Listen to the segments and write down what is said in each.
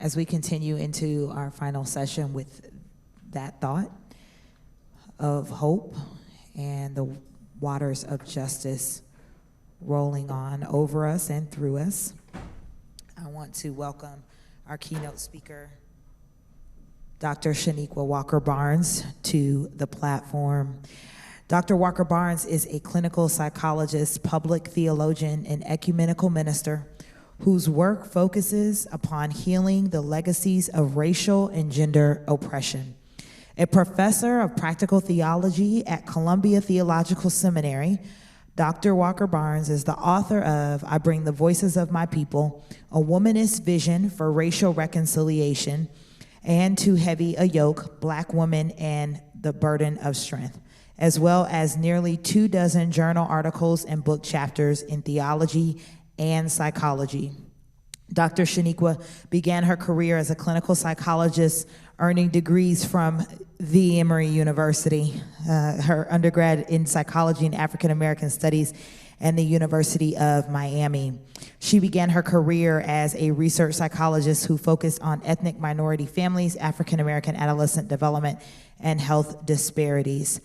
as we continue into our final session with that thought of hope and the waters of justice rolling on over us and through us, I want to welcome our keynote speaker, Dr. Chanequa Walker-Barnes, to the platform. Dr. Walker-Barnes is a clinical psychologist, public theologian, and ecumenical minister whose work focuses upon healing the legacies of racial and gender oppression. A professor of practical theology at Columbia Theological Seminary, Dr. Walker-Barnes is the author of I Bring the Voices of My People, A Womanist Vision for Racial Reconciliation, and Too Heavy a Yoke, Black Woman and the Burden of Strength, as well as nearly 24 journal articles and book chapters in theology and psychology. Dr. Chanequa began her career as a clinical psychologist, earning degrees from the Emory University, her undergrad in psychology and African American studies, and the University of Miami. She began her career as a research psychologist who focused on ethnic minority families, African American adolescent development, and health disparities.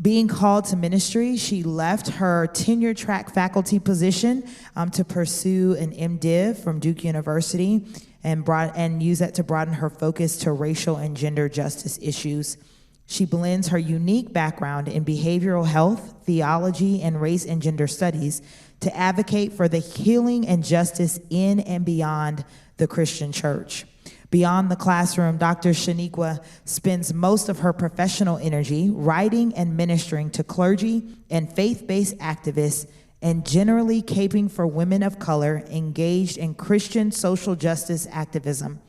Being called to ministry, she left her tenure-track faculty position to pursue an MDiv from Duke University and use that to broaden her focus to racial and gender justice issues. She blends her unique background in behavioral health, theology, and race and gender studies to advocate for the healing and justice in and beyond the Christian church. Beyond the classroom, Dr. Chanequa spends most of her professional energy writing and ministering to clergy and faith-based activists and generally caping for women of color engaged in Christian social justice activism.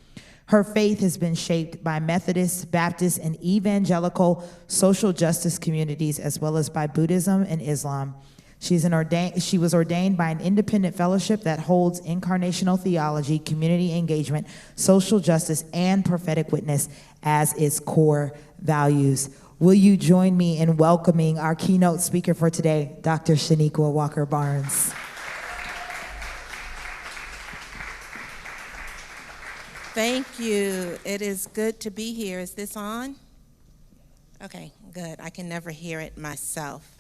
Her faith has been shaped by Methodist, Baptist, and evangelical social justice communities, as well as by Buddhism and Islam. She was ordained by an independent fellowship that holds incarnational theology, community engagement, social justice, and prophetic witness as its core values. Will you join me in welcoming our keynote speaker for today, Dr. Chanequa Walker-Barnes? Thank you. It is good to be here. Is this on? Okay, good. I can never hear it myself.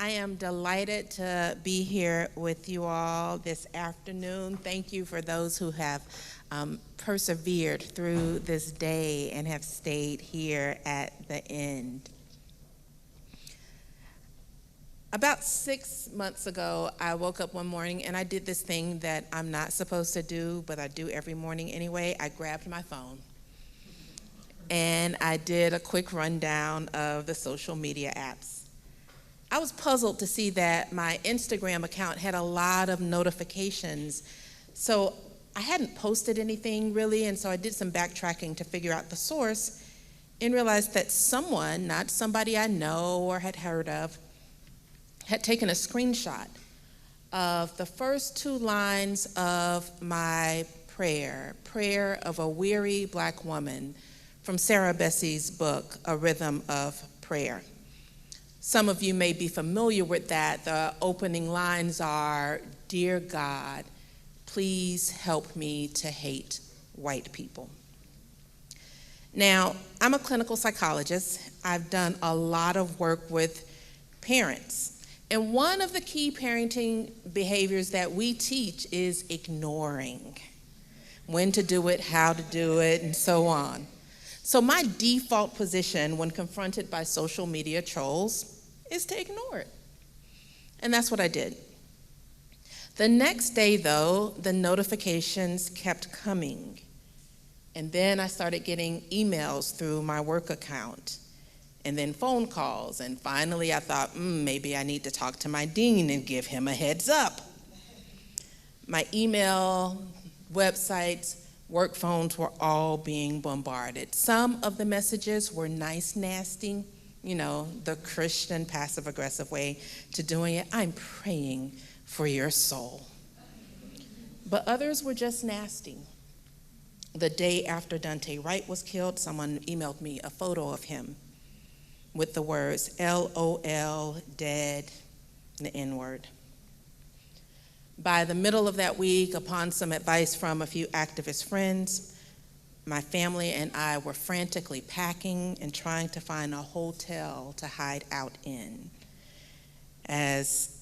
I am delighted to be here with you all this afternoon. Thank you for those who have persevered through this day and have stayed here at the end. About 6 months ago, I woke up one morning and I did this thing that I'm not supposed to do, but I do every morning anyway. I grabbed my phone and I did a quick rundown of the social media apps. I was puzzled to see that my Instagram account had a lot of notifications. So I hadn't posted anything really, and so I did some backtracking to figure out the source and realized that someone, not somebody I know or had heard of, had taken a screenshot of the first 2 lines of my prayer of a weary Black woman from Sarah Bessey's book, A Rhythm of Prayer. Some of you may be familiar with that. The opening lines are, "Dear God, please help me to hate white people." Now, I'm a clinical psychologist. I've done a lot of work with parents. And one of the key parenting behaviors that we teach is ignoring. When to do it, how to do it, and so on. So my default position when confronted by social media trolls is to ignore it. And that's what I did. The next day, though, the notifications kept coming. And then I started getting emails through my work account, and then phone calls. And finally, I thought, maybe I need to talk to my dean and give him a heads up. My email, websites, work phones were all being bombarded. Some of the messages were nice, nasty, the Christian passive-aggressive way to doing it. I'm praying for your soul. But others were just nasty. The day after Dante Wright was killed, someone emailed me a photo of him with the words LOL, dead, and the N-word. By the middle of that week, upon some advice from a few activist friends, my family and I were frantically packing and trying to find a hotel to hide out in, as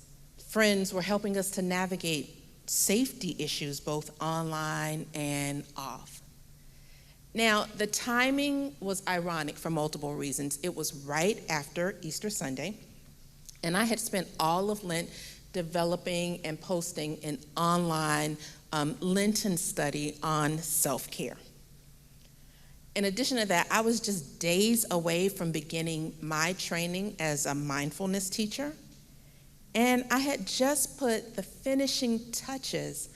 friends were helping us to navigate safety issues both online and off. Now, the timing was ironic for multiple reasons. It was right after Easter Sunday, and I had spent all of Lent developing and posting an online Lenten study on self-care. In addition to that, I was just days away from beginning my training as a mindfulness teacher, and I had just put the finishing touches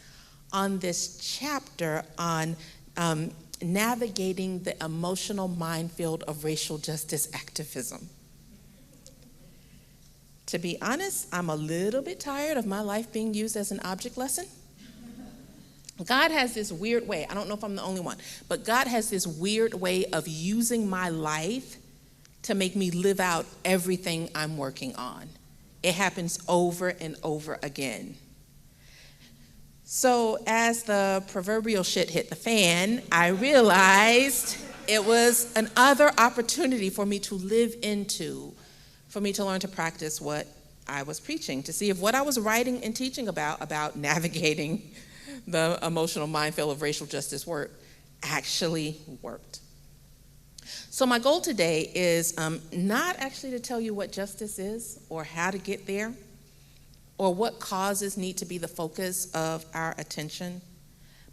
on this chapter on navigating the emotional minefield of racial justice activism. To be honest, I'm a little bit tired of my life being used as an object lesson. God has this weird way, I don't know if I'm the only one, but God has this weird way of using my life to make me live out everything I'm working on. It happens over and over again. So as the proverbial shit hit the fan, I realized it was another opportunity for me to live into, for me to learn to practice what I was preaching, to see if what I was writing and teaching about navigating the emotional minefield of racial justice work, actually worked. So my goal today is not actually to tell you what justice is or how to get there or what causes need to be the focus of our attention,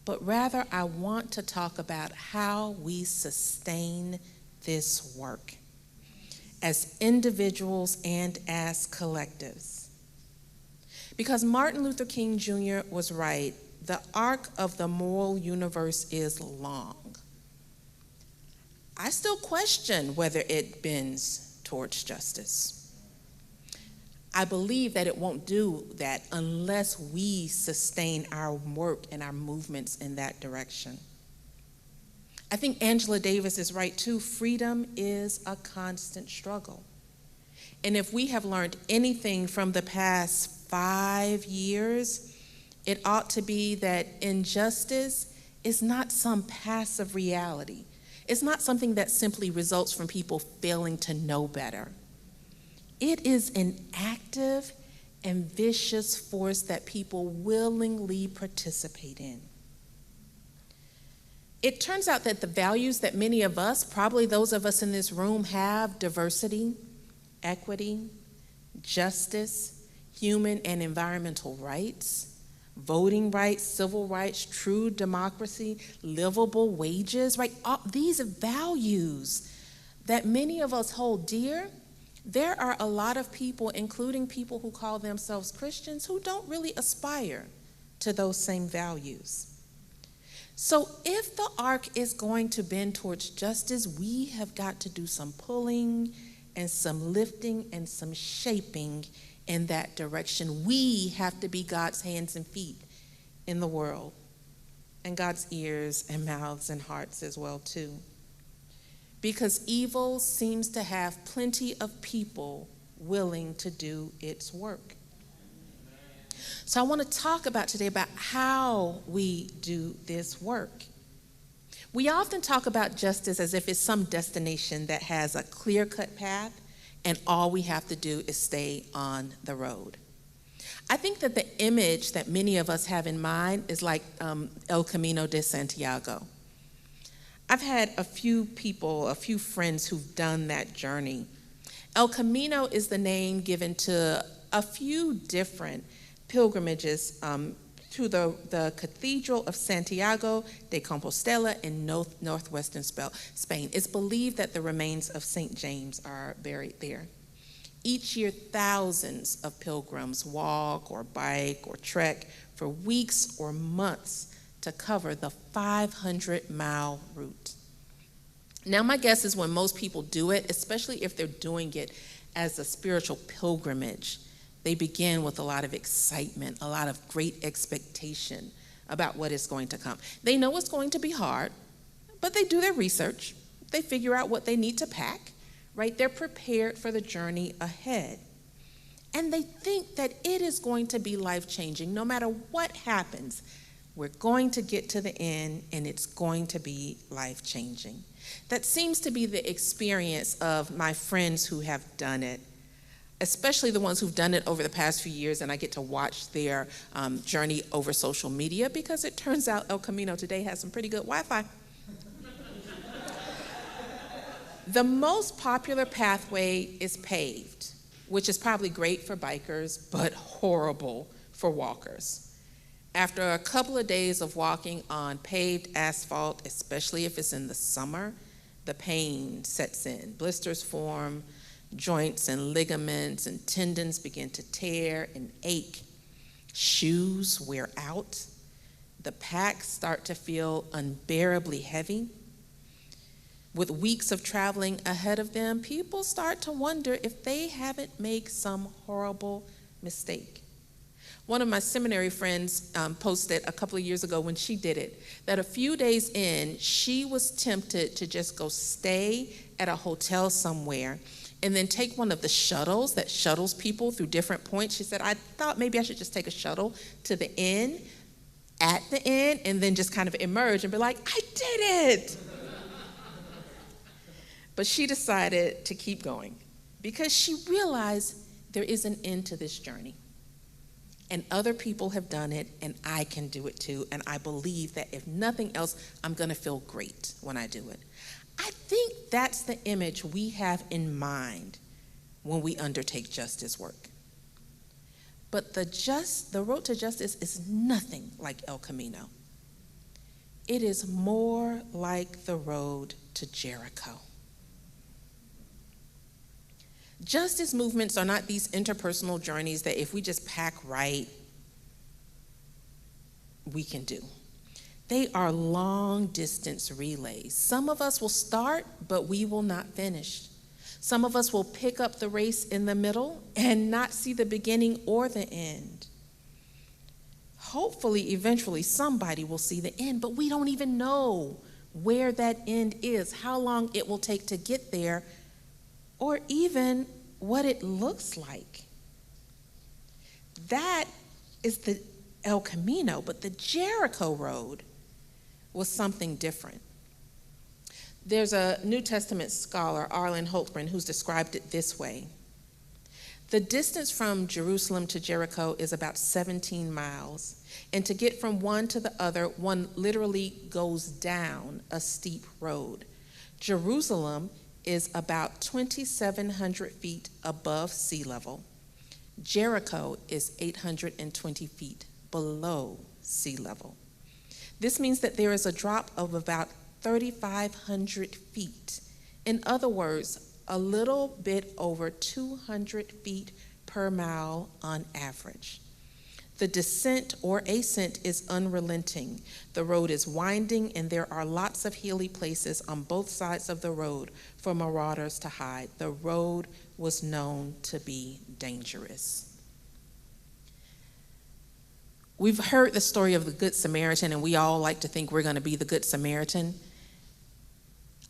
but rather I want to talk about how we sustain this work as individuals and as collectives. Because Martin Luther King Jr. was right, the arc of the moral universe is long. I still question whether it bends towards justice. I believe that it won't do that unless we sustain our work and our movements in that direction. I think Angela Davis is right too. Freedom is a constant struggle. And if we have learned anything from the past 5 years, it ought to be that injustice is not some passive reality. It's not something that simply results from people failing to know better. It is an active and vicious force that people willingly participate in. It turns out that the values that many of us, probably those of us in this room, have, diversity, equity, justice, human and environmental rights, voting rights, civil rights, true democracy, livable wages, right? All these values that many of us hold dear, there are a lot of people, including people who call themselves Christians, who don't really aspire to those same values. So if the arc is going to bend towards justice, we have got to do some pulling and some lifting and some shaping in that direction. We have to be God's hands and feet in the world, and God's ears and mouths and hearts as well too. Because evil seems to have plenty of people willing to do its work. So I want to talk about today about how we do this work. We often talk about justice as if it's some destination that has a clear-cut path and all we have to do is stay on the road. I think that the image that many of us have in mind is like El Camino de Santiago. I've had a few friends who've done that journey. El Camino is the name given to a few different pilgrimages to the Cathedral of Santiago de Compostela in northwestern Spain. It's believed that the remains of St. James are buried there. Each year, thousands of pilgrims walk or bike or trek for weeks or months to cover the 500-mile route. Now, my guess is when most people do it, especially if they're doing it as a spiritual pilgrimage, they begin with a lot of excitement, a lot of great expectation about what is going to come. They know it's going to be hard, but they do their research. They figure out what they need to pack, right? They're prepared for the journey ahead. And they think that it is going to be life-changing. No matter what happens, we're going to get to the end and it's going to be life-changing. That seems to be the experience of my friends who have done it, especially the ones who've done it over the past few years, and I get to watch their journey over social media, because it turns out El Camino today has some pretty good Wi-Fi. The most popular pathway is paved, which is probably great for bikers, but horrible for walkers. After a couple of days of walking on paved asphalt, especially if it's in the summer, the pain sets in. Blisters form, joints and ligaments and tendons begin to tear and ache. Shoes wear out. The packs start to feel unbearably heavy. With weeks of traveling ahead of them, people start to wonder if they haven't made some horrible mistake. One of my seminary friends posted a couple of years ago when she did it, that a few days in, she was tempted to just go stay at a hotel somewhere and then take one of the shuttles that shuttles people through different points. She said, I thought maybe I should just take a shuttle to the inn, at the inn, and then just kind of emerge and be like, I did it. But she decided to keep going because she realized there is an end to this journey. And other people have done it, and I can do it too. And I believe that if nothing else, I'm going to feel great when I do it. I think that's the image we have in mind when we undertake justice work. But the road to justice is nothing like El Camino. It is more like the road to Jericho. Justice movements are not these interpersonal journeys that if we just pack right, we can do. They are long-distance relays. Some of us will start, but we will not finish. Some of us will pick up the race in the middle and not see the beginning or the end. Hopefully, eventually, somebody will see the end, but we don't even know where that end is, how long it will take to get there, or even what it looks like. That is the El Camino, but the Jericho road was something different. There's a New Testament scholar, Arlen Holtgren, who's described it this way. The distance from Jerusalem to Jericho is about 17 miles, and to get from one to the other, one literally goes down a steep road. Jerusalem is about 2,700 feet above sea level. Jericho is 820 feet below sea level. This means that there is a drop of about 3,500 feet. In other words, a little bit over 200 feet per mile on average. The descent or ascent is unrelenting. The road is winding, and there are lots of hilly places on both sides of the road for marauders to hide. The road was known to be dangerous. We've heard the story of the Good Samaritan, and we all like to think we're going to be the Good Samaritan.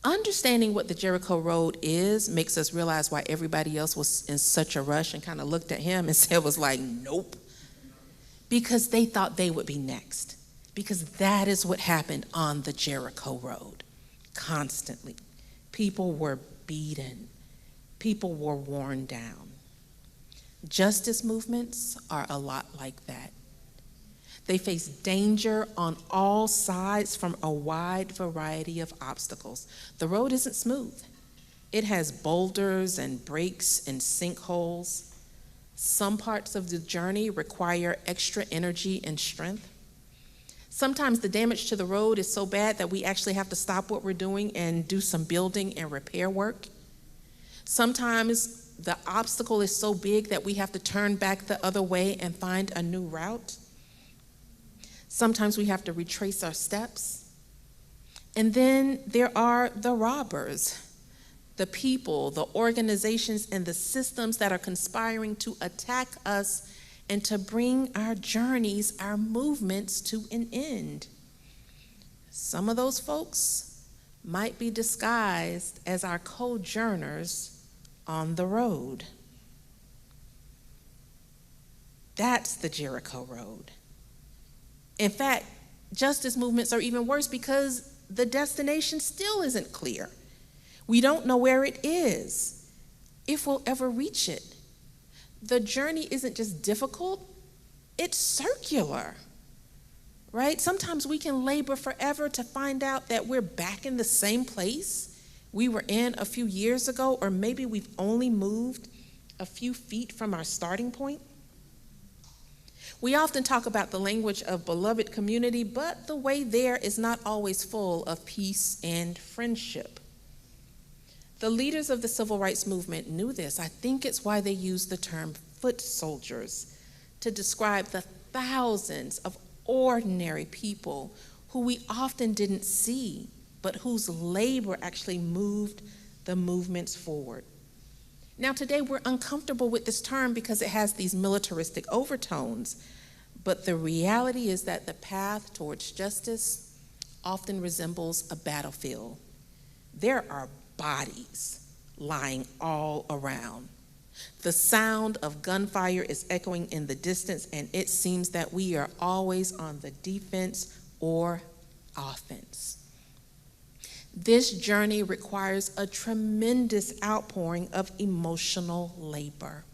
Understanding what the Jericho Road is makes us realize why everybody else was in such a rush and kind of looked at him and said, was like, nope. Because they thought they would be next. Because that is what happened on the Jericho Road, constantly. People were beaten. People were worn down. Justice movements are a lot like that. They face danger on all sides from a wide variety of obstacles. The road isn't smooth. It has boulders and breaks and sinkholes. Some parts of the journey require extra energy and strength. Sometimes the damage to the road is so bad that we actually have to stop what we're doing and do some building and repair work. Sometimes the obstacle is so big that we have to turn back the other way and find a new route. Sometimes we have to retrace our steps. And then there are the robbers, the people, the organizations, and the systems that are conspiring to attack us and to bring our journeys, our movements to an end. Some of those folks might be disguised as our co-journers on the road. That's the Jericho Road. In fact, justice movements are even worse because the destination still isn't clear. We don't know where it is, if we'll ever reach it. The journey isn't just difficult, it's circular, right? Sometimes we can labor forever to find out that we're back in the same place we were in a few years ago, or maybe we've only moved a few feet from our starting point. We often talk about the language of beloved community, but the way there is not always full of peace and friendship. The leaders of the civil rights movement knew this. I think it's why they used the term foot soldiers to describe the thousands of ordinary people who we often didn't see, but whose labor actually moved the movements forward. Now today we're uncomfortable with this term because it has these militaristic overtones, but the reality is that the path towards justice often resembles a battlefield. There are bodies lying all around. The sound of gunfire is echoing in the distance, and it seems that we are always on the defense or offense. This journey requires a tremendous outpouring of emotional labor.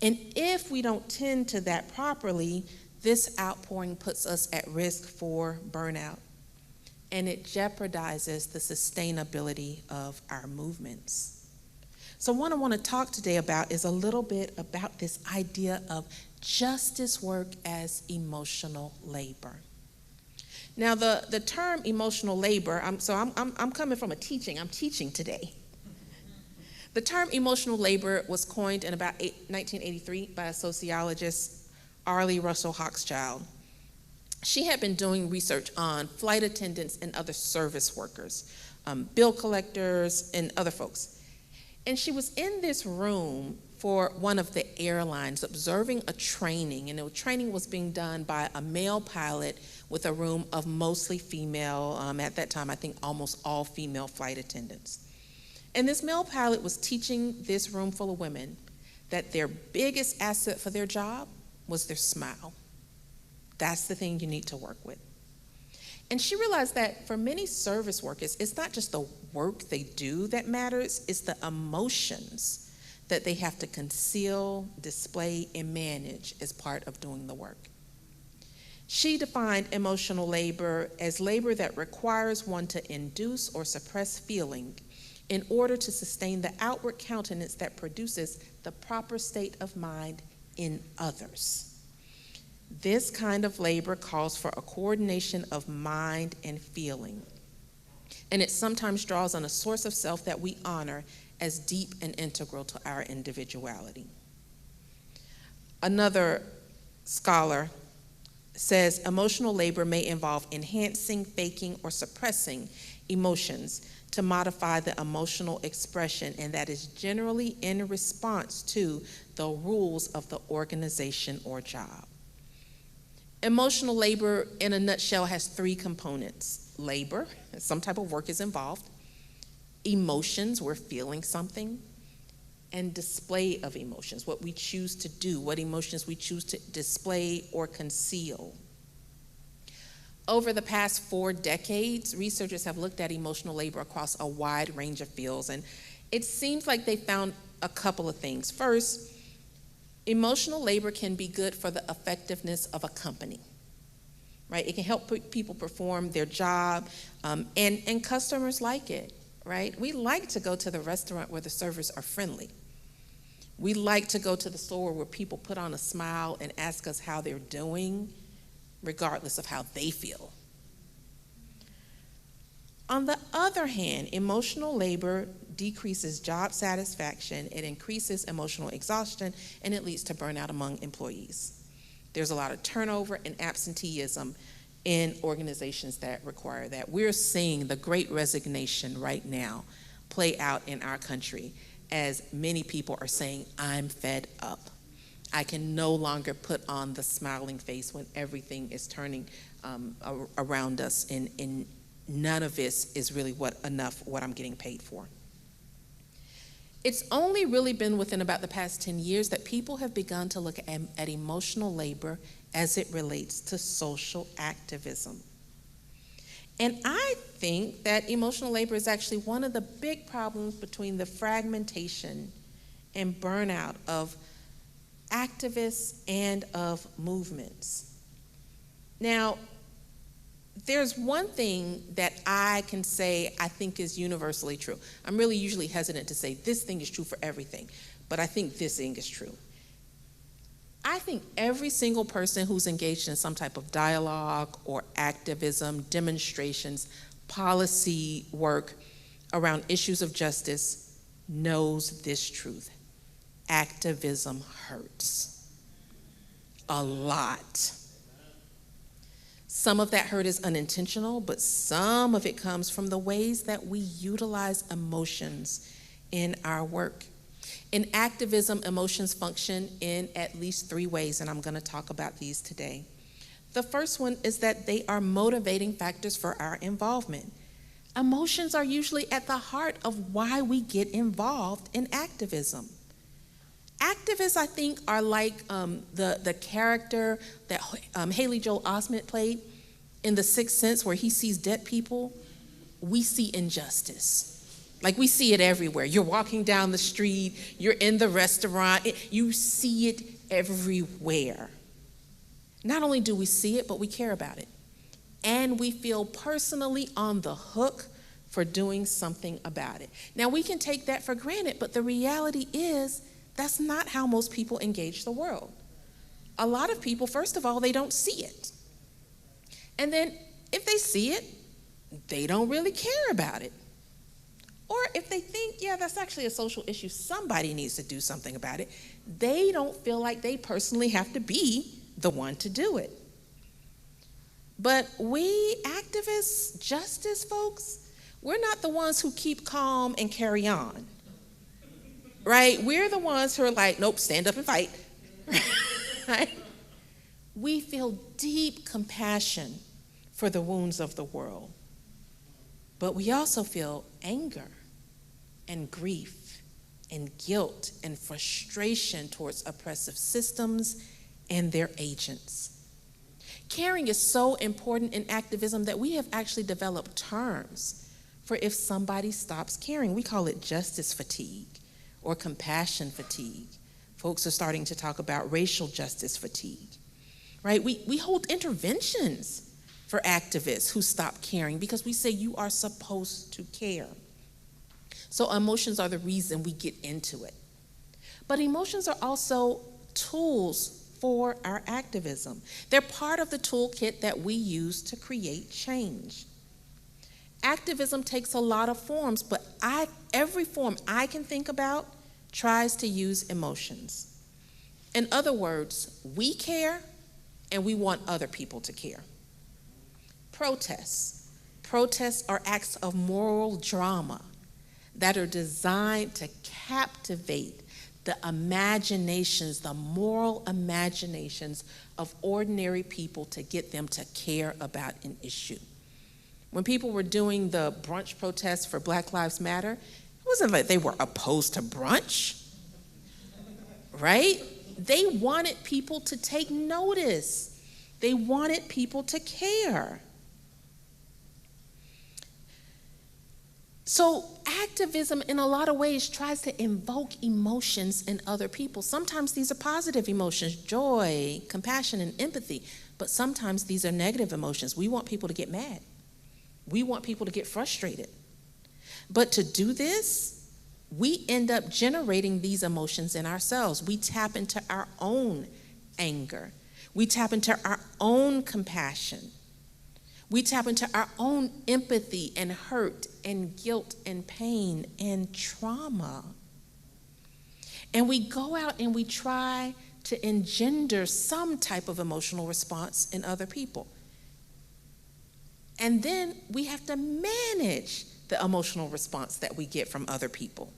And if we don't tend to that properly, this outpouring puts us at risk for burnout, and it jeopardizes the sustainability of our movements. So what I want to talk today about is a little bit about this idea of justice work as emotional labor. Now, the term emotional labor, I'm coming from I'm teaching today. The term emotional labor was coined in about 1983 by a sociologist, Arlie Russell Hochschild. She had been doing research on flight attendants and other service workers, bill collectors, and other folks. And she was in this room for one of the airlines observing a training, and the training was being done by a male pilot with a room of mostly female, at that time I think almost all female flight attendants. And this male pilot was teaching this room full of women that their biggest asset for their job was their smile. That's the thing you need to work with. And she realized that for many service workers, it's not just the work they do that matters, it's the emotions that they have to conceal, display, and manage as part of doing the work. She defined emotional labor as labor that requires one to induce or suppress feeling in order to sustain the outward countenance that produces the proper state of mind in others. This kind of labor calls for a coordination of mind and feeling, and it sometimes draws on a source of self that we honor as deep and integral to our individuality. Another scholar says emotional labor may involve enhancing, faking, or suppressing emotions to modify the emotional expression, and that is generally in response to the rules of the organization or job. Emotional labor, in a nutshell, has three components. Labor, some type of work is involved. Emotions, we're feeling something. And display of emotions, what we choose to do, what emotions we choose to display or conceal. Over the past 4 decades, researchers have looked at emotional labor across a wide range of fields, and it seems like they found a couple of things. First, emotional labor can be good for the effectiveness of a company, right? It can help people perform their job, and customers like it, right? We like to go to the restaurant where the servers are friendly. We like to go to the store where people put on a smile and ask us how they're doing, regardless of how they feel. On the other hand, emotional labor decreases job satisfaction, it increases emotional exhaustion, and it leads to burnout among employees. There's a lot of turnover and absenteeism in organizations that require that. We're seeing the Great Resignation right now play out in our country as many people are saying, I'm fed up. I can no longer put on the smiling face when everything is turning around us, and none of this is really what I'm getting paid for. It's only really been within about the past 10 years that people have begun to look at emotional labor as it relates to social activism. And I think that emotional labor is actually one of the big problems between the fragmentation and burnout of activists and of movements. Now, there's one thing that I can say I think is universally true. I'm really usually hesitant to say this thing is true for everything, but I think this thing is true. I think every single person who's engaged in some type of dialogue or activism, demonstrations, policy work around issues of justice knows this truth. Activism hurts a lot. Some of that hurt is unintentional, but some of it comes from the ways that we utilize emotions in our work. In activism, emotions function in at least 3 ways, and I'm going to talk about these today. The first one is that they are motivating factors for our involvement. Emotions are usually at the heart of why we get involved in activism. Activists, I think, are like the character that Haley Joel Osment played in The Sixth Sense, where he sees dead people. We see injustice. Like, we see it everywhere. You're walking down the street, you're in the restaurant, you see it everywhere. Not only do we see it, but we care about it. And we feel personally on the hook for doing something about it. Now, we can take that for granted, but the reality is that's not how most people engage the world. A lot of people, first of all, they don't see it. And then if they see it, they don't really care about it. Or if they think, yeah, that's actually a social issue, somebody needs to do something about it, they don't feel like they personally have to be the one to do it. But we activists, justice folks, we're not the ones who keep calm and carry on. Right? We're the ones who are like, nope, stand up and fight. Right? We feel deep compassion for the wounds of the world. But we also feel anger and grief and guilt and frustration towards oppressive systems and their agents. Caring is so important in activism that we have actually developed terms for if somebody stops caring. We call it justice fatigue or compassion fatigue. Folks are starting to talk about racial justice fatigue, right? We hold interventions for activists who stop caring because we say you are supposed to care. So emotions are the reason we get into it. But emotions are also tools for our activism. They're part of the toolkit that we use to create change. Activism takes a lot of forms, but every form I can think about tries to use emotions. In other words, we care and we want other people to care. Protests. Protests are acts of moral drama that are designed to captivate the imaginations, the moral imaginations of ordinary people to get them to care about an issue. When people were doing the brunch protests for Black Lives Matter, it wasn't like they were opposed to brunch, right? They wanted people to take notice. They wanted people to care. So activism in a lot of ways tries to invoke emotions in other people. Sometimes these are positive emotions, joy, compassion, and empathy, but sometimes these are negative emotions. We want people to get mad. We want people to get frustrated. But to do this, we end up generating these emotions in ourselves. We tap into our own anger. We tap into our own compassion. We tap into our own empathy and hurt and guilt and pain and trauma. And we go out and we try to engender some type of emotional response in other people. And then we have to manage the emotional response that we get from other people,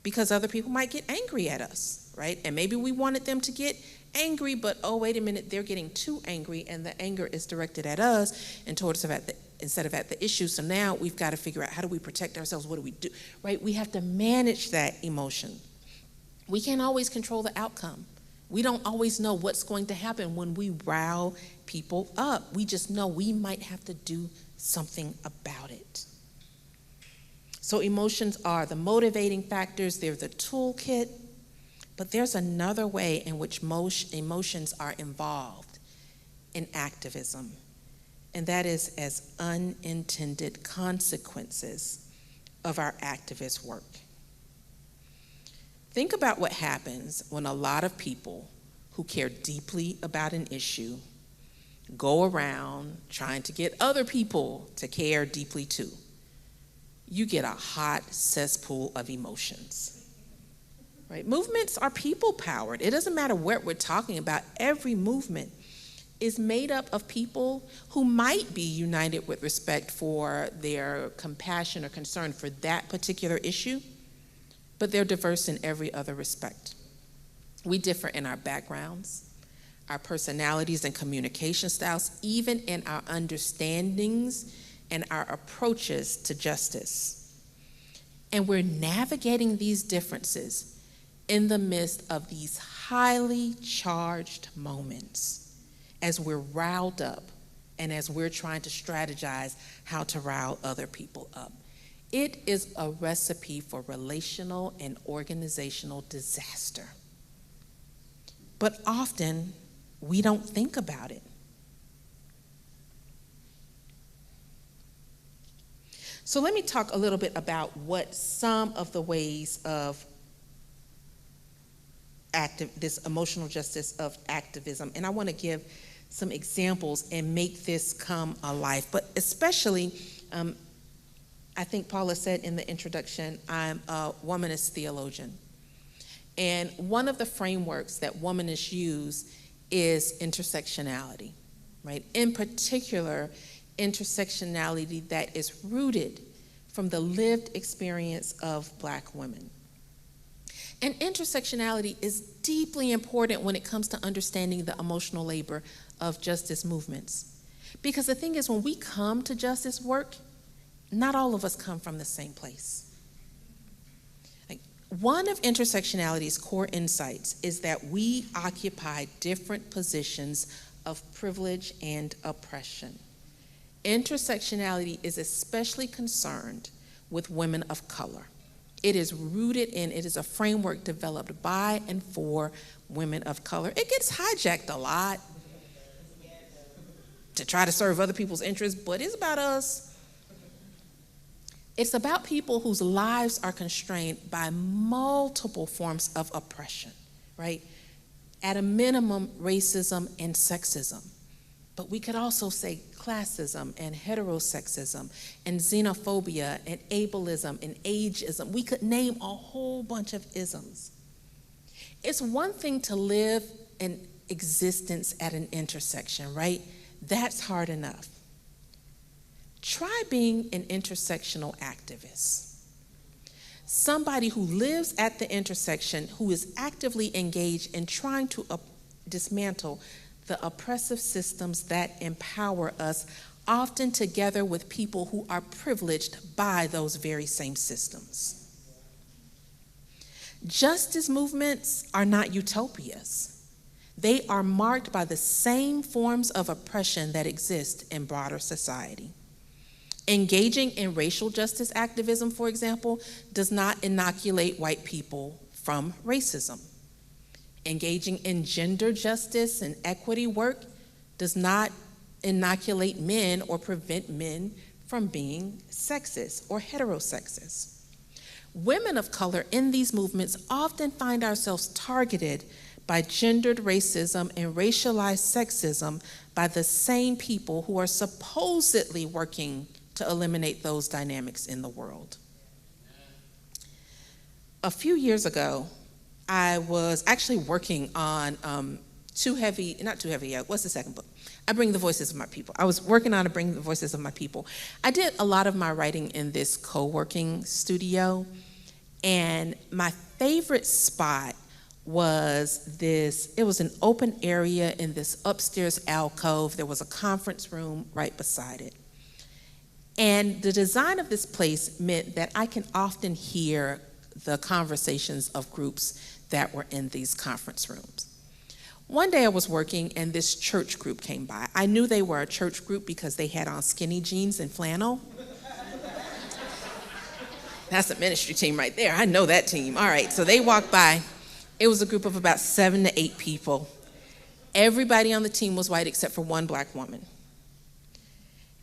because other people might get angry at us, right? And maybe we wanted them to get angry, but oh, wait a minute, they're getting too angry, and the anger is directed at us and towards the fact that instead of at the issue. So now we've got to figure out, how do we protect ourselves? What do we do, right? We have to manage that emotion. We can't always control the outcome. We don't always know what's going to happen when we rile people up. We just know we might have to do something about it. So emotions are the motivating factors, they're the toolkit, but there's another way in which emotions are involved in activism, and that is as unintended consequences of our activist work. Think about what happens when a lot of people who care deeply about an issue go around trying to get other people to care deeply too. You get a hot cesspool of emotions, right? Movements are people-powered. It doesn't matter what we're talking about. Every movement is made up of people who might be united with respect for their compassion or concern for that particular issue, but they're diverse in every other respect. We differ in our backgrounds, our personalities and communication styles, even in our understandings and our approaches to justice. And we're navigating these differences in the midst of these highly charged moments as we're riled up and as we're trying to strategize how to rile other people up. It is a recipe for relational and organizational disaster. But often, we don't think about it. So let me talk a little bit about what some of the ways of this emotional justice of activism, and I want to give some examples and make this come alive, but especially, I think Paula said in the introduction, I'm a womanist theologian. And one of the frameworks that womanists use is intersectionality, right? In particular, intersectionality that is rooted from the lived experience of Black women. And intersectionality is deeply important when it comes to understanding the emotional labor of justice movements. Because the thing is, when we come to justice work, not all of us come from the same place. One of intersectionality's core insights is that we occupy different positions of privilege and oppression. Intersectionality is especially concerned with women of color. It is rooted in, it is a framework developed by and for women of color. It gets hijacked a lot to try to serve other people's interests, but it's about us. It's about people whose lives are constrained by multiple forms of oppression, right? At a minimum, racism and sexism. But we could also say classism and heterosexism and xenophobia and ableism and ageism. We could name a whole bunch of isms. It's one thing to live an existence at an intersection, right? That's hard enough. Try being an intersectional activist. Somebody who lives at the intersection, who is actively engaged in trying to dismantle the oppressive systems that empower us, often together with people who are privileged by those very same systems. Justice movements are not utopias. They are marked by the same forms of oppression that exist in broader society. Engaging in racial justice activism, for example, does not inoculate white people from racism. Engaging in gender justice and equity work does not inoculate men or prevent men from being sexist or heterosexist. Women of color in these movements often find ourselves targeted by gendered racism and racialized sexism by the same people who are supposedly working to eliminate those dynamics in the world. A few years ago, I was actually working on what's the second book? I Bring the Voices of My People. I was working on Bring the Voices of My People. I did a lot of my writing in this co-working studio, and my favorite spot was it was an open area in this upstairs alcove. There was a conference room right beside it. And the design of this place meant that I can often hear the conversations of groups that were in these conference rooms. One day I was working and this church group came by. I knew they were a church group because they had on skinny jeans and flannel. That's a ministry team right there. I know that team. All right, so they walked by. It was a group of about 7 to 8 people. Everybody on the team was white except for one black woman.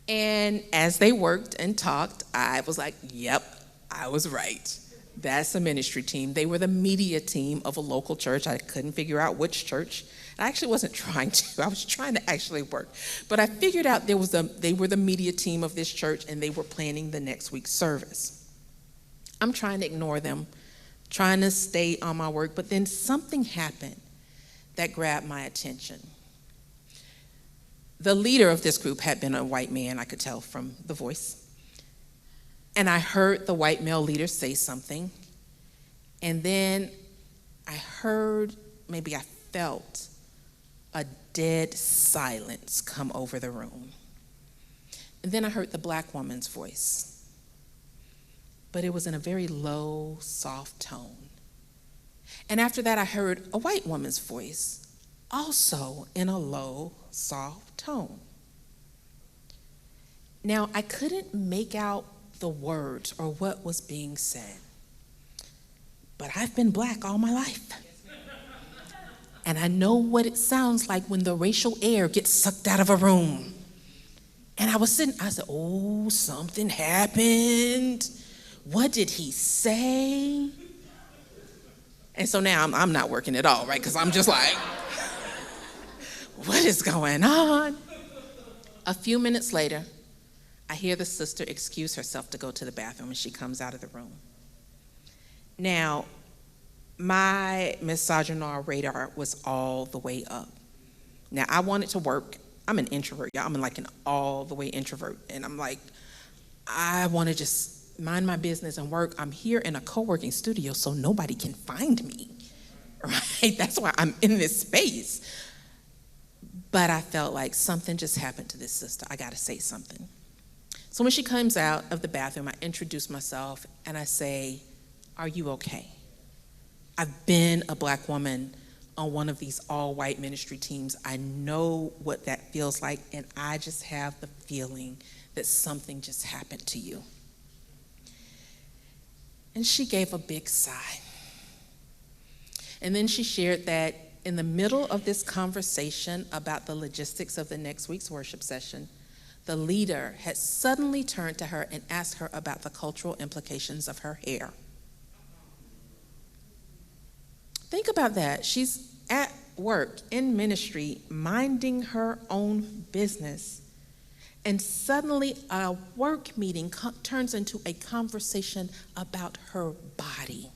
And as they worked and talked, I was like, yep, I was right. That's a ministry team. They were the media team of a local church. I couldn't figure out which church. I actually wasn't trying to. I was trying to actually work. But I figured out they were the media team of this church, and they were planning the next week's service. I'm trying to ignore them, trying to stay on my work, but then something happened that grabbed my attention. The leader of this group had been a white man, I could tell from the voice. And I heard the white male leader say something, and then I heard, maybe I felt, a dead silence come over the room. And then I heard the black woman's voice. But it was in a very low, soft tone. And after that, I heard a white woman's voice, also in a low, soft tone. Now, I couldn't make out the words or what was being said, but I've been black all my life. And I know what it sounds like when the racial air gets sucked out of a room. And I was sitting, I said, oh, something happened. What did he say? And so now I'm not working at all, right? Because I'm just like, what is going on? A few minutes later, I hear the sister excuse herself to go to the bathroom, and she comes out of the room. Now, my misogynoir radar was all the way up. Now, I wanted to work. I'm an introvert, y'all. I'm like an all the way introvert. And I'm like, I want to just mind my business and work. I'm here in a co-working studio so nobody can find me, right? That's why I'm in this space. But I felt like something just happened to this sister. I got to say something. So when she comes out of the bathroom, I introduce myself and I say, are you okay? I've been a black woman on one of these all-white ministry teams. I know what that feels like, and I just have the feeling that something just happened to you. And she gave a big sigh. And then she shared that in the middle of this conversation about the logistics of the next week's worship session, the leader had suddenly turned to her and asked her about the cultural implications of her hair. Think about that. She's at work, in ministry, minding her own business. And suddenly a work meeting turns into a conversation about her body,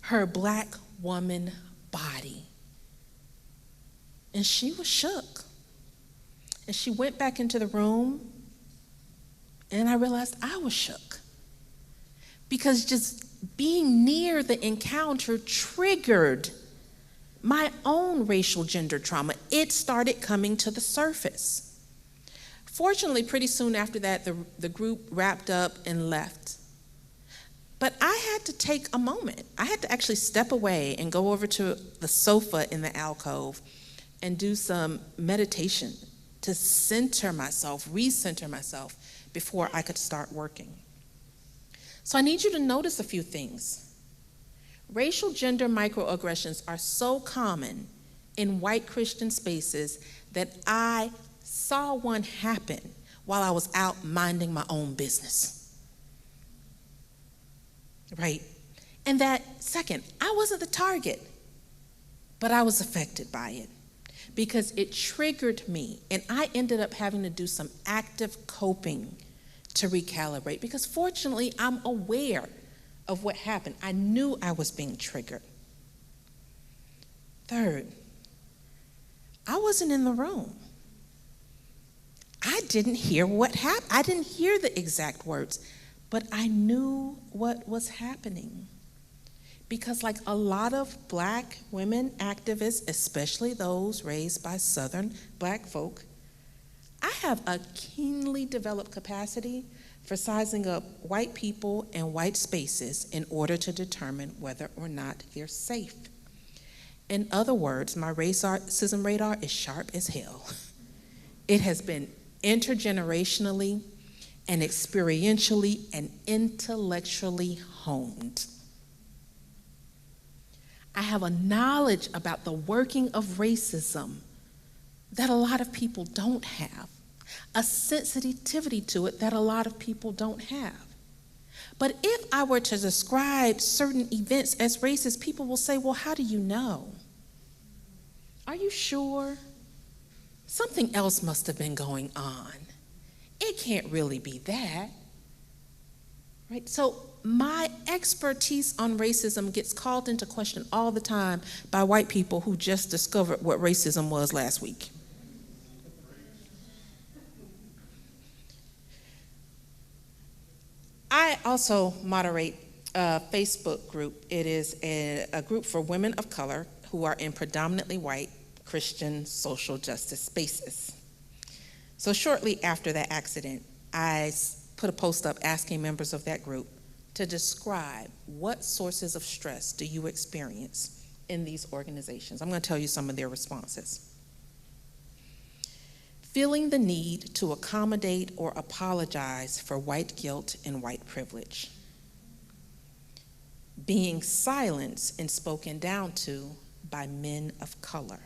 her black woman body. And she was shook. And she went back into the room, and I realized I was shook. Because just being near the encounter triggered my own racial gender trauma. It started coming to the surface. Fortunately, pretty soon after that, the group wrapped up and left. But I had to take a moment. I had to actually step away and go over to the sofa in the alcove and do some meditation to center myself, recenter myself before I could start working. So I need you to notice a few things. Racial gender microaggressions are so common in white Christian spaces that I saw one happen while I was out minding my own business. Right? And that, second, I wasn't the target, but I was affected by it because it triggered me, and I ended up having to do some active coping to recalibrate because fortunately I'm aware of what happened. I knew I was being triggered. Third, I wasn't in the room. I didn't hear what happened. I didn't hear the exact words, but I knew what was happening. Because like a lot of black women activists, especially those raised by Southern black folk, I have a keenly developed capacity for sizing up white people and white spaces in order to determine whether or not they're safe. In other words, my racism radar is sharp as hell. It has been intergenerationally and experientially and intellectually honed. I have a knowledge about the working of racism that a lot of people don't have, a sensitivity to it that a lot of people don't have. But if I were to describe certain events as racist, people will say, well, how do you know? Are you sure? Something else must have been going on. It can't really be that. Right? So my expertise on racism gets called into question all the time by white people who just discovered what racism was last week. I also moderate a Facebook group. It is a group for women of color who are in predominantly white Christian social justice spaces. So shortly after that accident, I put a post up asking members of that group to describe what sources of stress do you experience in these organizations. I'm going to tell you some of their responses. Feeling the need to accommodate or apologize for white guilt and white privilege. Being silenced and spoken down to by men of color.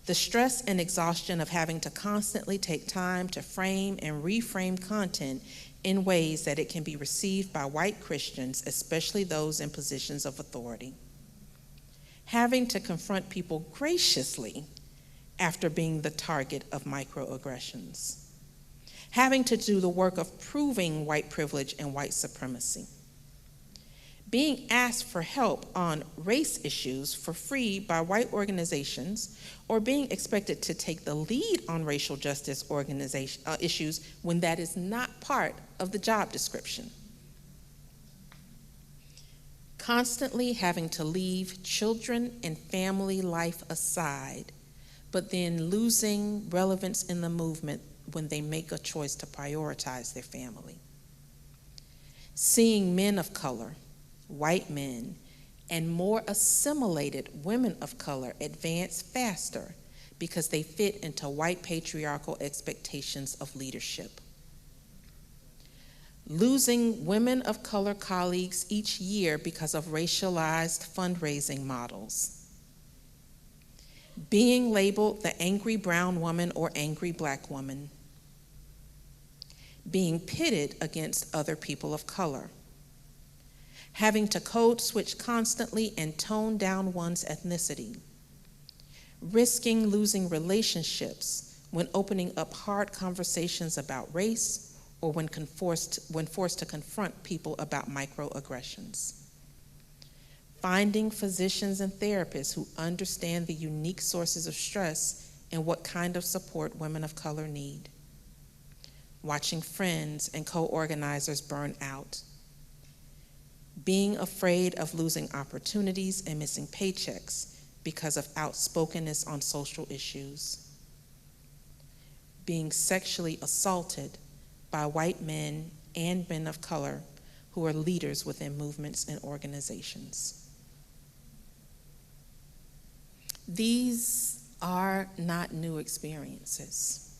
The stress and exhaustion of having to constantly take time to frame and reframe content in ways that it can be received by white Christians, especially those in positions of authority. Having to confront people graciously after being the target of microaggressions. Having to do the work of proving white privilege and white supremacy. Being asked for help on race issues for free by white organizations, or being expected to take the lead on racial justice issues when that is not part of the job description. Constantly having to leave children and family life aside, but then losing relevance in the movement when they make a choice to prioritize their family. Seeing men of color, white men, and more assimilated women of color advance faster because they fit into white patriarchal expectations of leadership. Losing women of color colleagues each year because of racialized fundraising models. Being labeled the angry brown woman or angry black woman. Being pitted against other people of color. Having to code switch constantly and tone down one's ethnicity. Risking losing relationships when opening up hard conversations about race or when forced to confront people about microaggressions. Finding physicians and therapists who understand the unique sources of stress and what kind of support women of color need. Watching friends and co-organizers burn out. Being afraid of losing opportunities and missing paychecks because of outspokenness on social issues. Being sexually assaulted by white men and men of color who are leaders within movements and organizations. These are not new experiences,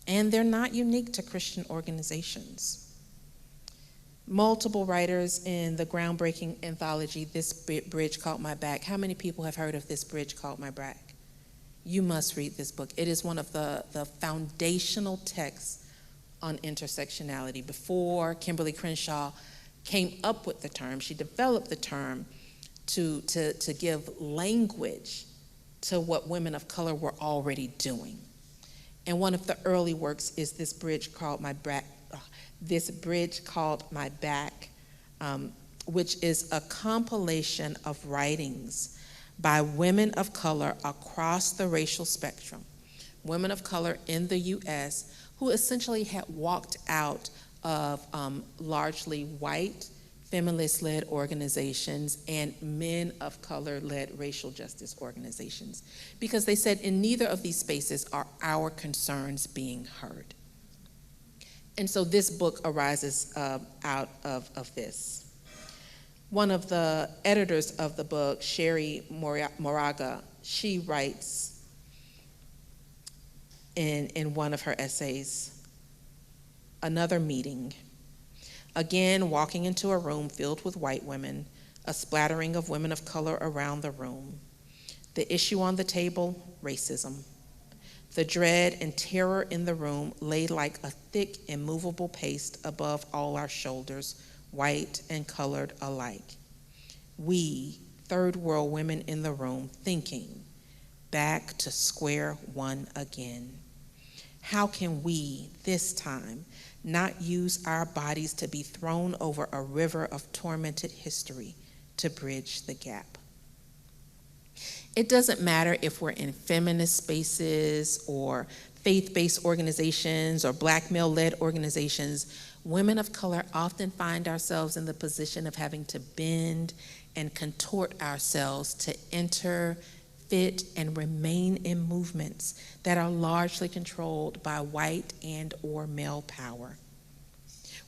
and they're not unique to Christian organizations. Multiple writers in the groundbreaking anthology, This Bridge Called My Back. How many people have heard of This Bridge Called My Back? You must read this book. It is one of the foundational texts on intersectionality. Before Kimberly Crenshaw came up with the term, she developed the term to give language to what women of color were already doing. And one of the early works is This Bridge Called My Back, which is a compilation of writings by women of color across the racial spectrum, women of color in the US who essentially had walked out of largely white, feminist-led organizations, and men of color-led racial justice organizations, because they said in neither of these spaces are our concerns being heard. And so this book arises out of this. One of the editors of the book, Sherry Moraga, she writes in one of her essays, "Another meeting. Again, walking into a room filled with white women, a splattering of women of color around the room. The issue on the table, racism. The dread and terror in the room lay like a thick, immovable paste above all our shoulders, white and colored alike. We, third world women in the room, thinking, back to square one again. How can we, this time, not use our bodies to be thrown over a river of tormented history to bridge the gap? It doesn't matter if we're in feminist spaces or faith-based organizations or black male-led organizations. Women of color often find ourselves in the position of having to bend and contort ourselves to enter, fit, and remain in movements that are largely controlled by white and or male power.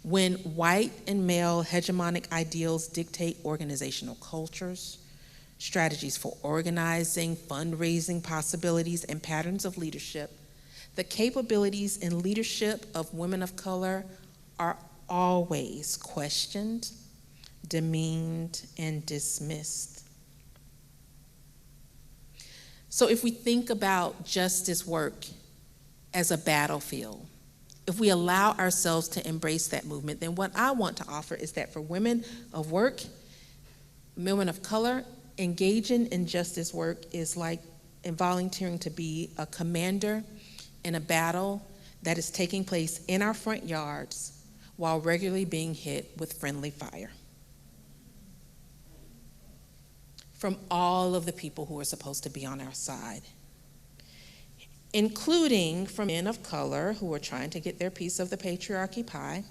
When white and male hegemonic ideals dictate organizational cultures, strategies for organizing, fundraising possibilities, and patterns of leadership, the capabilities and leadership of women of color are always questioned, demeaned, and dismissed. So if we think about justice work as a battlefield, if we allow ourselves to embrace that movement, then what I want to offer is that for women of work, women of color, engaging in justice work is like volunteering to be a commander in a battle that is taking place in our front yards while regularly being hit with friendly fire from all of the people who are supposed to be on our side, including from men of color who are trying to get their piece of the patriarchy pie,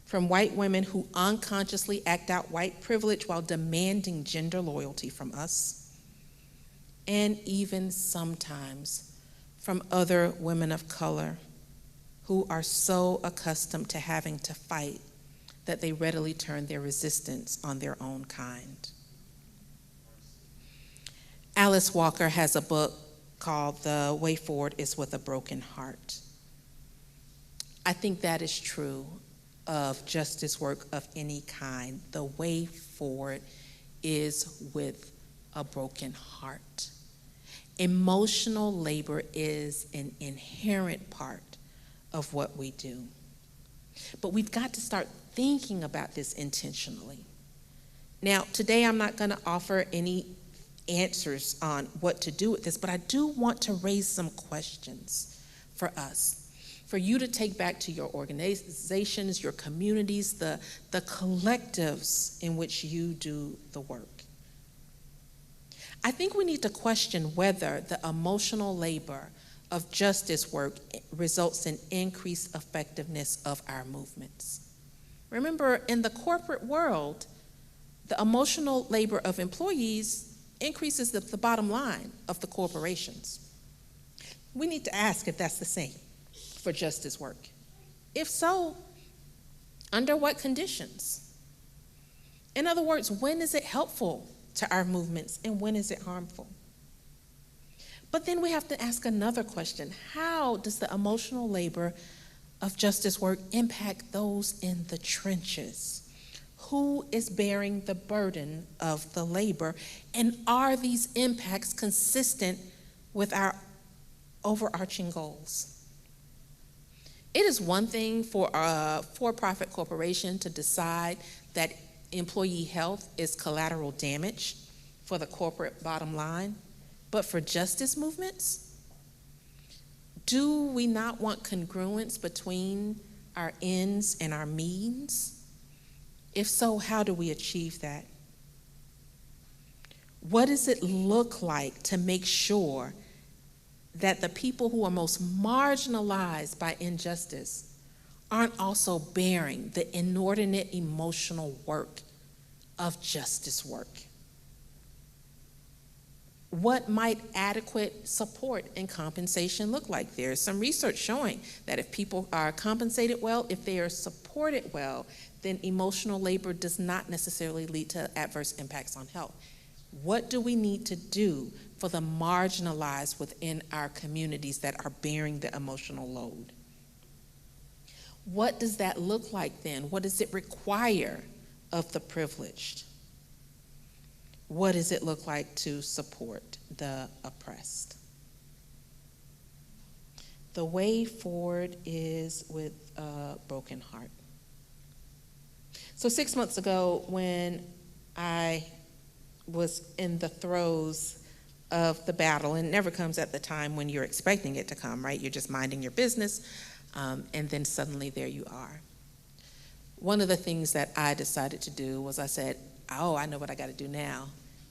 from white women who unconsciously act out white privilege while demanding gender loyalty from us, and even sometimes from other women of color who are so accustomed to having to fight that they readily turn their resistance on their own kind. Alice Walker has a book called The Way Forward is with a Broken Heart. I think that is true of justice work of any kind. The way forward is with a broken heart. Emotional labor is an inherent part of what we do. But we've got to start thinking about this intentionally. Now, today I'm not going to offer any answers on what to do with this, but I do want to raise some questions for us, for you to take back to your organizations, your communities, the collectives in which you do the work. I think we need to question whether the emotional labor of justice work results in increased effectiveness of our movements. Remember, in the corporate world, the emotional labor of employees increases the bottom line of the corporations. We need to ask if that's the same for justice work. If so, under what conditions? In other words, when is it helpful to our movements and when is it harmful? But then we have to ask another question. How does the emotional labor of justice work impact those in the trenches? Who is bearing the burden of the labor? And are these impacts consistent with our overarching goals? It is one thing for a for-profit corporation to decide that employee health is collateral damage for the corporate bottom line, but for justice movements, do we not want congruence between our ends and our means? If so, how do we achieve that? What does it look like to make sure that the people who are most marginalized by injustice aren't also bearing the inordinate emotional work of justice work? What might adequate support and compensation look like? There's some research showing that if people are compensated well, if they are supported well, then emotional labor does not necessarily lead to adverse impacts on health. What do we need to do for the marginalized within our communities that are bearing the emotional load? What does that look like then? What does it require of the privileged? What does it look like to support the oppressed? The way forward is with a broken heart. So 6 months ago, when I was in the throes of the battle, and it never comes at the time when you're expecting it to come, right? You're just minding your business, and then suddenly there you are. One of the things that I decided to do was I said, oh, I know what I got to do now.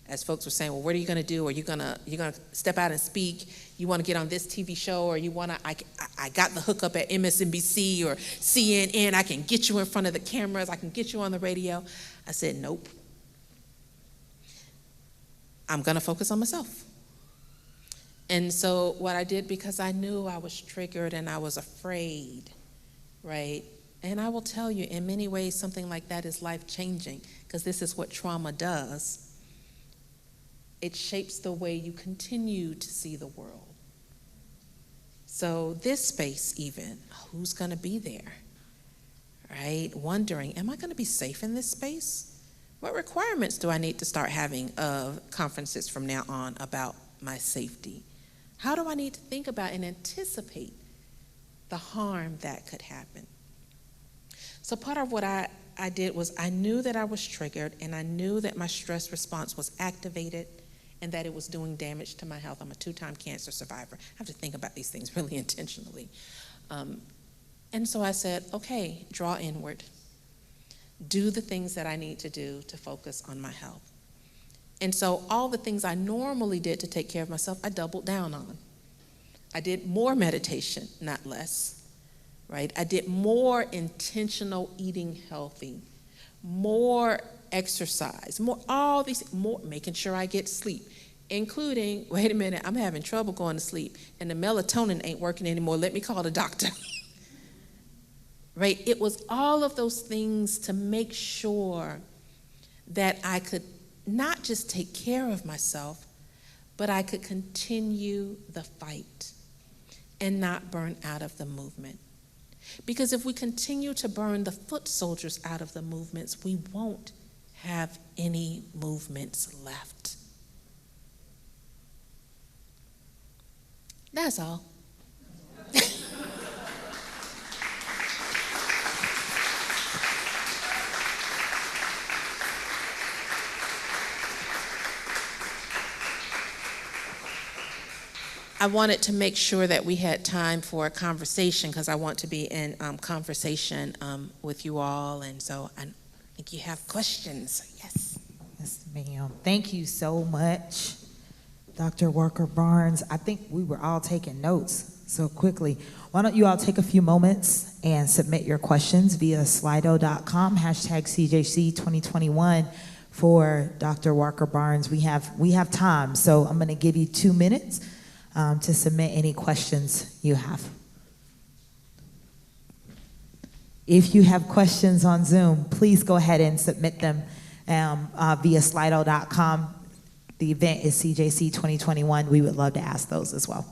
As folks were saying, well, what are you going to do? Are you going to step out and speak? You want to get on this TV show, or you want to? I got the hookup at MSNBC or CNN. I can get you in front of the cameras. I can get you on the radio. I said, nope. I'm going to focus on myself. And so what I did, because I knew I was triggered and I was afraid, right? And I will tell you, in many ways, something like that is life-changing, because this is what trauma does. It shapes the way you continue to see the world. So this space even, who's going to be there, right? Wondering, am I going to be safe in this space? What requirements do I need to start having of conferences from now on about my safety? How do I need to think about and anticipate the harm that could happen? So part of what I did was I knew that I was triggered, and I knew that my stress response was activated and that it was doing damage to my health. I'm a 2-time cancer survivor. I have to think about these things really intentionally. And so I said, okay, draw inward. Do the things that I need to do to focus on my health. And so all the things I normally did to take care of myself, I doubled down on. I did more meditation, not less, right? I did more intentional eating healthy, more exercise, more making sure I get sleep, including, wait a minute, I'm having trouble going to sleep and the melatonin ain't working anymore. Let me call the doctor. Right? It was all of those things to make sure that I could not just take care of myself, but I could continue the fight and not burn out of the movement. Because if we continue to burn the foot soldiers out of the movements, we won't have any movements left. That's all. I wanted to make sure that we had time for a conversation, because I want to be in conversation with you all, and so I think you have questions. Yes. Yes, ma'am. Thank you so much, Dr. Walker Barnes. I think we were all taking notes so quickly. Why don't you all take a few moments and submit your questions via slido.com, #CJC2021 for Dr. Walker Barnes. We have time, so I'm going to give you 2 minutes to submit any questions you have. If you have questions on Zoom, please go ahead and submit them via slido.com. The event is CJC 2021. We would love to ask those as well.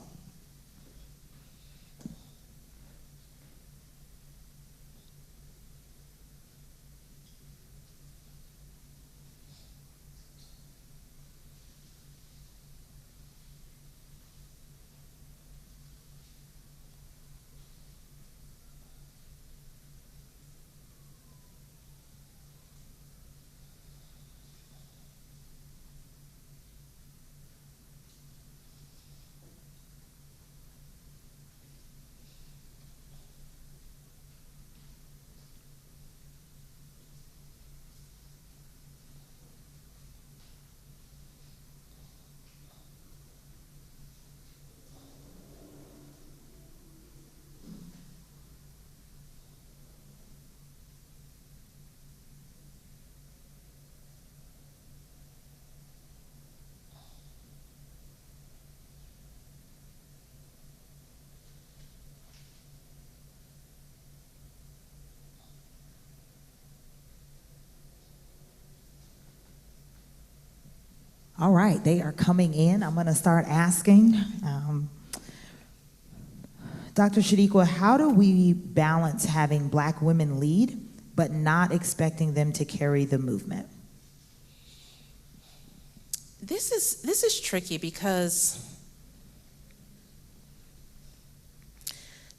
All right, they are coming in. I'm going to start asking. Dr. Chanequa, how do we balance having Black women lead, but not expecting them to carry the movement? This is tricky because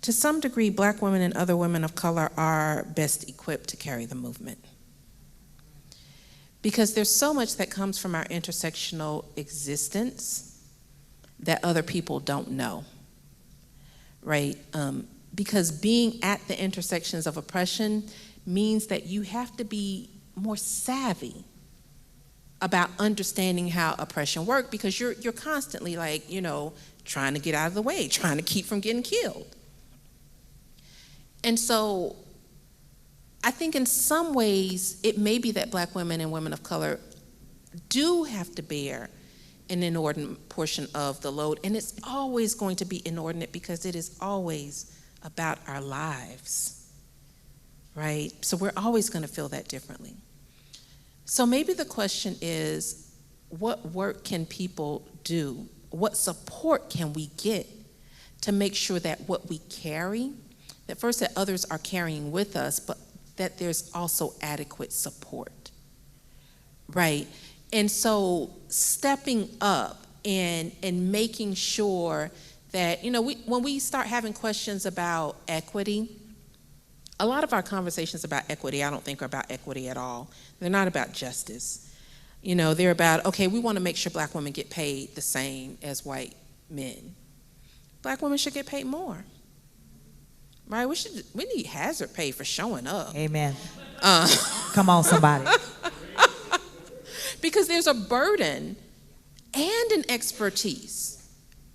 to some degree, Black women and other women of color are best equipped to carry the movement. Because there's so much that comes from our intersectional existence that other people don't know, right? Because being at the intersections of oppression means that you have to be more savvy about understanding how oppression works, because you're constantly like, trying to get out of the way, trying to keep from getting killed. And so I think in some ways, it may be that Black women and women of color do have to bear an inordinate portion of the load, and it's always going to be inordinate because it is always about our lives, right? So we're always going to feel that differently. So maybe the question is, what work can people do? What support can we get to make sure that what we carry, that first that others are carrying with us, but that there's also adequate support, right? And so stepping up and making sure that, when we start having questions about equity, a lot of our conversations about equity, I don't think are about equity at all. They're not about justice. They're about, okay, we want to make sure Black women get paid the same as white men. Black women should get paid more. Right, we need hazard pay for showing up. Amen. Come on, somebody. Because there's a burden and an expertise,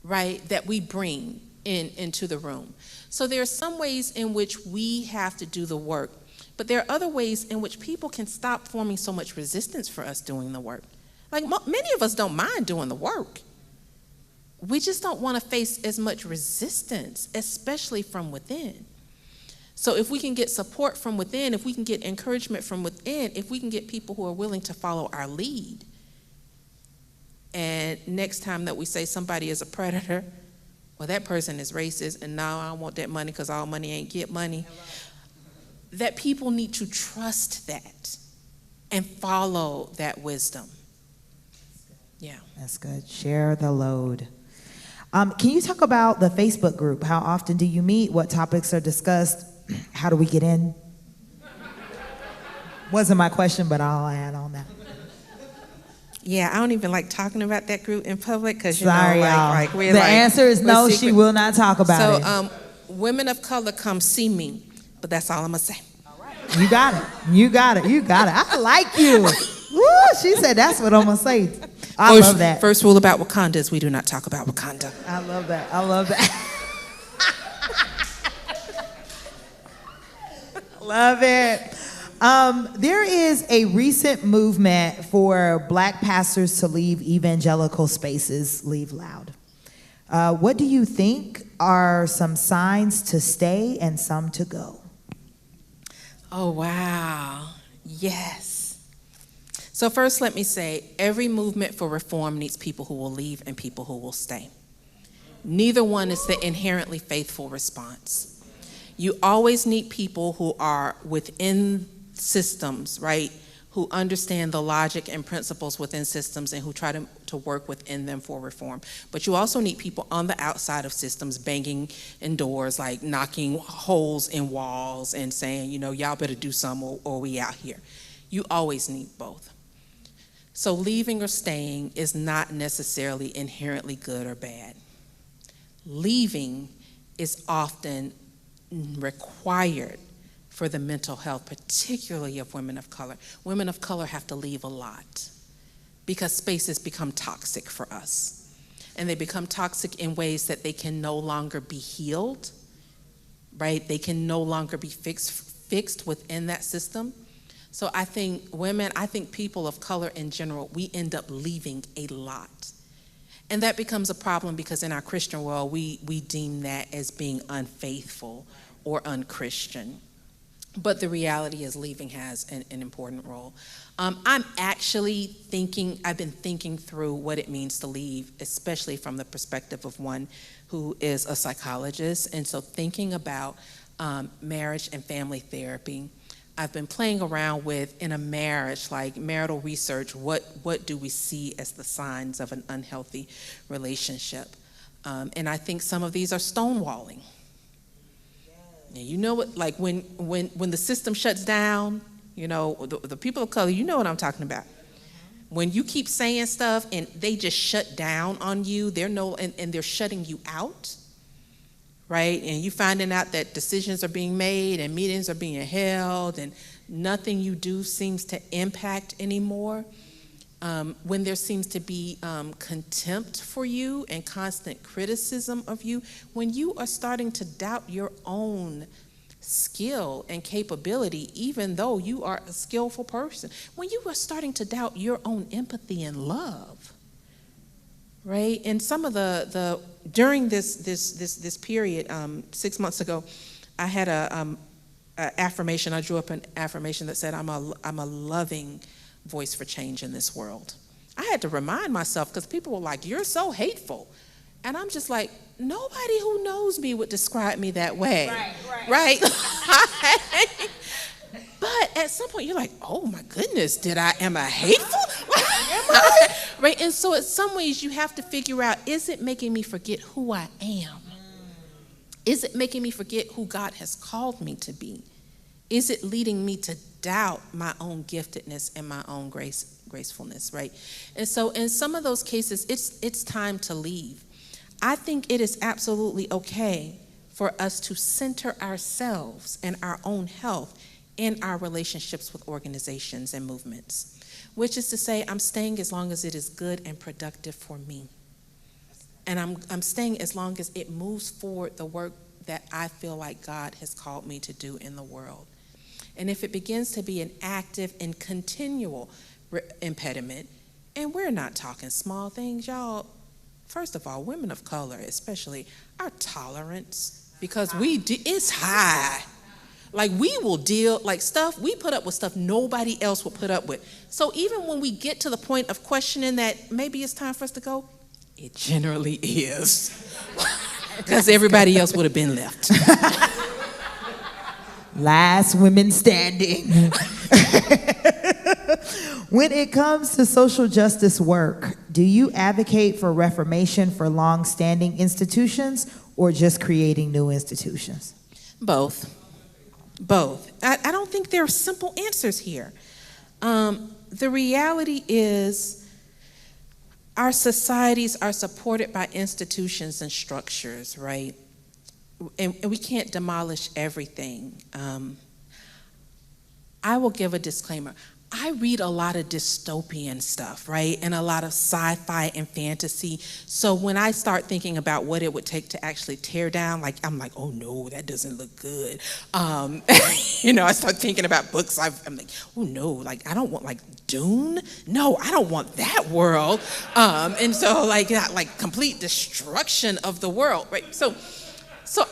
right, that we bring into the room. So there are some ways in which we have to do the work, but there are other ways in which people can stop forming so much resistance for us doing the work. Like many of us don't mind doing the work. We just don't want to face as much resistance, especially from within. So if we can get support from within, if we can get encouragement from within, if we can get people who are willing to follow our lead, and next time that we say somebody is a predator, well, that person is racist, and now I don't want that money because all money ain't get money, that people need to trust that and follow that wisdom. Yeah. That's good. Share the load. Can you talk about the Facebook group? How often do you meet? What topics are discussed? How do we get in? Wasn't my question, but I'll add on that. Yeah, I don't even like talking about that group in public because The answer is no, secret. She will not talk about it. So women of color come see me, but that's all I'm gonna say. All right. You got it. You got it. You got it. I like you. Woo, she said that's what I'm gonna say. I love that. First rule about Wakanda is we do not talk about Wakanda. I love that. I love that. Love it. There is a recent movement for Black pastors to leave evangelical spaces, leave loud. What do you think are some signs to stay and some to go? Oh, wow. Yes. So first, let me say, every movement for reform needs people who will leave and people who will stay. Neither one is the inherently faithful response. You always need people who are within systems, right, who understand the logic and principles within systems and who try to work within them for reform. But you also need people on the outside of systems banging in doors, like knocking holes in walls and saying, y'all better do something or we out here. You always need both. So leaving or staying is not necessarily inherently good or bad. Leaving is often required for the mental health, particularly of women of color. Women of color have to leave a lot because spaces become toxic for us. And they become toxic in ways that they can no longer be healed, right? They can no longer be fixed within that system. So I think people of color in general, we end up leaving a lot. And that becomes a problem because in our Christian world, we deem that as being unfaithful or unchristian. But the reality is leaving has an important role. I've been thinking through what it means to leave, especially from the perspective of one who is a psychologist. And so thinking about marriage and family therapy, I've been playing around with, in a marriage, like marital research, what do we see as the signs of an unhealthy relationship? And I think some of these are stonewalling. And you know what, like when the system shuts down, you know, the people of color, you know what I'm talking about. When you keep saying stuff and they just shut down on you, and they're shutting you out, right? And you finding out that decisions are being made and meetings are being held and nothing you do seems to impact anymore. When there seems to be contempt for you and constant criticism of you, when you are starting to doubt your own skill and capability, even though you are a skillful person, when you are starting to doubt your own empathy and love, right? And some of during this period, 6 months ago, I had a affirmation. I drew up an affirmation that said, I'm a loving voice for change in this world. I had to remind myself because people were like, you're so hateful. And I'm just like, nobody who knows me would describe me that way. Right? But at some point you're like, oh my goodness, am I hateful? Right? And so in some ways you have to figure out, is it making me forget who I am? Is it making me forget who God has called me to be? Is it leading me to doubt my own giftedness and my own gracefulness, right? And so in some of those cases, it's time to leave. I think it is absolutely okay for us to center ourselves and our own health in our relationships with organizations and movements, which is to say, I'm staying as long as it is good and productive for me. And I'm staying as long as it moves forward the work that I feel like God has called me to do in the world. And if it begins to be an active and continual impediment, and we're not talking small things, y'all. First of all, women of color especially, our tolerance, because it's high. Like we will deal, like stuff, we put up with stuff nobody else will put up with. So even when we get to the point of questioning that maybe it's time for us to go, it generally is. Because everybody else would have been left. Last women standing. When it comes to social justice work, do you advocate for reformation for long-standing institutions or just creating new institutions? Both. I don't think there are simple answers here. The reality is our societies are supported by institutions and structures, right? And we can't demolish everything. I will give a disclaimer. I read a lot of dystopian stuff, right? And a lot of sci-fi and fantasy. So when I start thinking about what it would take to actually tear down, I'm like, oh no, that doesn't look good. I start thinking about books. I'm like, oh no, I don't want Dune. No, I don't want that world. And so complete destruction of the world, right? So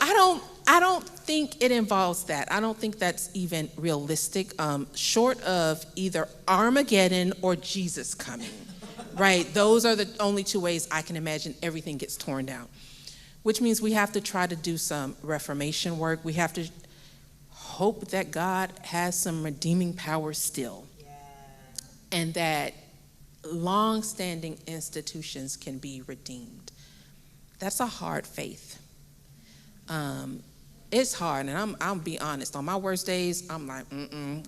I don't think it involves that. I don't think that's even realistic, short of either Armageddon or Jesus coming, right? Those are the only two ways I can imagine everything gets torn down, which means we have to try to do some reformation work. We have to hope that God has some redeeming power still, and that long-standing institutions can be redeemed. That's a hard faith. It's hard, and I'll be honest. On my worst days, I'm like,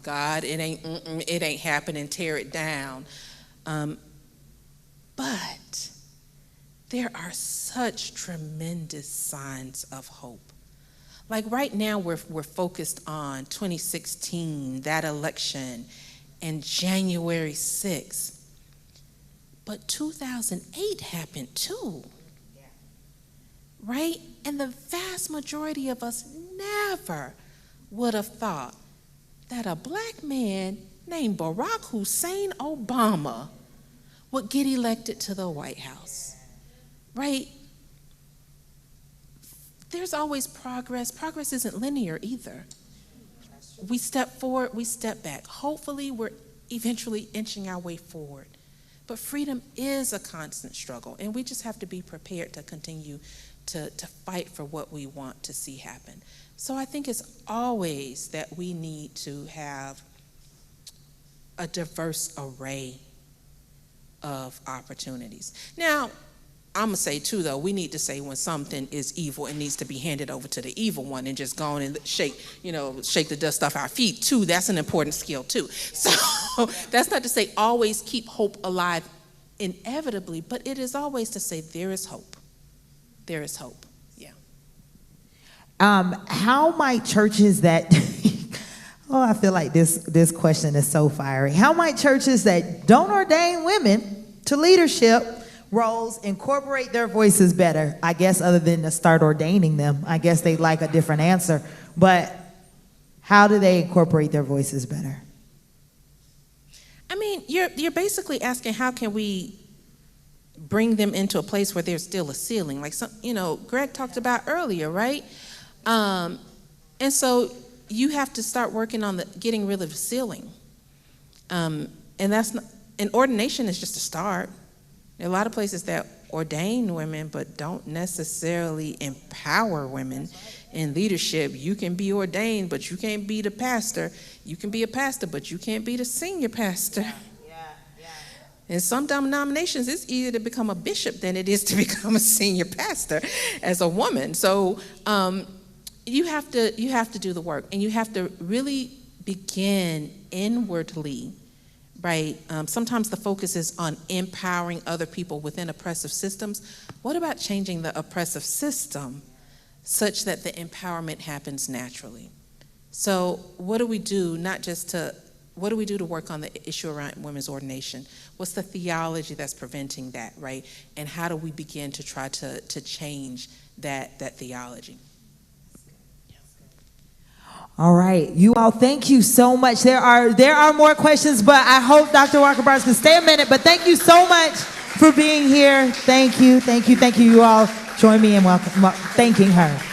God, it ain't happening. Tear it down. But there are such tremendous signs of hope. Like right now, we're focused on 2016, that election, and January 6th. But 2008 happened too. Right? And the vast majority of us never would have thought that a black man named Barack Hussein Obama would get elected to the White House. Right? There's always progress. Progress isn't linear either. we step forward, we step back. Hopefully, we're eventually inching our way forward. But freedom is a constant struggle, and we just have to be prepared to continue to fight for what we want to see happen. So I think it's always that we need to have a diverse array of opportunities. Now, I'm going to say, too, though, we need to say when something is evil, it needs to be handed over to the evil one and just go on and shake the dust off our feet, too. That's an important skill, too. So that's not to say always keep hope alive inevitably, but it is always to say there is hope. There is hope, yeah. How might churches that, oh, I feel like this question is so fiery. How might churches that don't ordain women to leadership roles incorporate their voices better? I guess other than to start ordaining them. I guess they'd like a different answer. But how do they incorporate their voices better? I mean, you're basically asking how can we bring them into a place where there's still a ceiling, like Greg talked about earlier, right? And so you have to start working on getting rid of the ceiling. And ordination is just a start. There are a lot of places that ordain women but don't necessarily empower women in leadership. You can be ordained, but you can't be the pastor. You can be a pastor, but you can't be the senior pastor. In some denominations, it's easier to become a bishop than it is to become a senior pastor as a woman. So you have to do the work, and you have to really begin inwardly. Right? Sometimes the focus is on empowering other people within oppressive systems. What about changing the oppressive system such that the empowerment happens naturally? So what do we do to work on the issue around women's ordination? What's the theology that's preventing that, right? And how do we begin to try to change that theology? All right, you all, thank you so much. There are more questions, but I hope Dr. Walker-Barnes can stay a minute. But thank you so much for being here. Thank you. You all join me in thanking her.